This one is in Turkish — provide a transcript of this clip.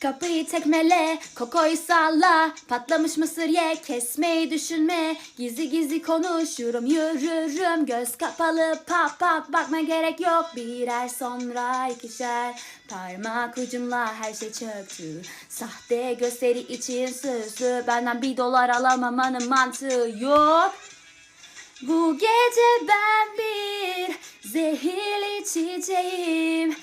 Kapıyı tekmele, kokoyu salla, patlamış mısır ye, kesmeyi düşünme, gizli gizli konuşurum, yürürüm, göz kapalı, pap pap, bakma gerek yok, birer sonra ikişer, parmak ucumla her şey çöktü, sahte gösteri için sözlü, benden $1 alamamanın mantığı yok. Bu gece ben bir zehirli çiçeğim.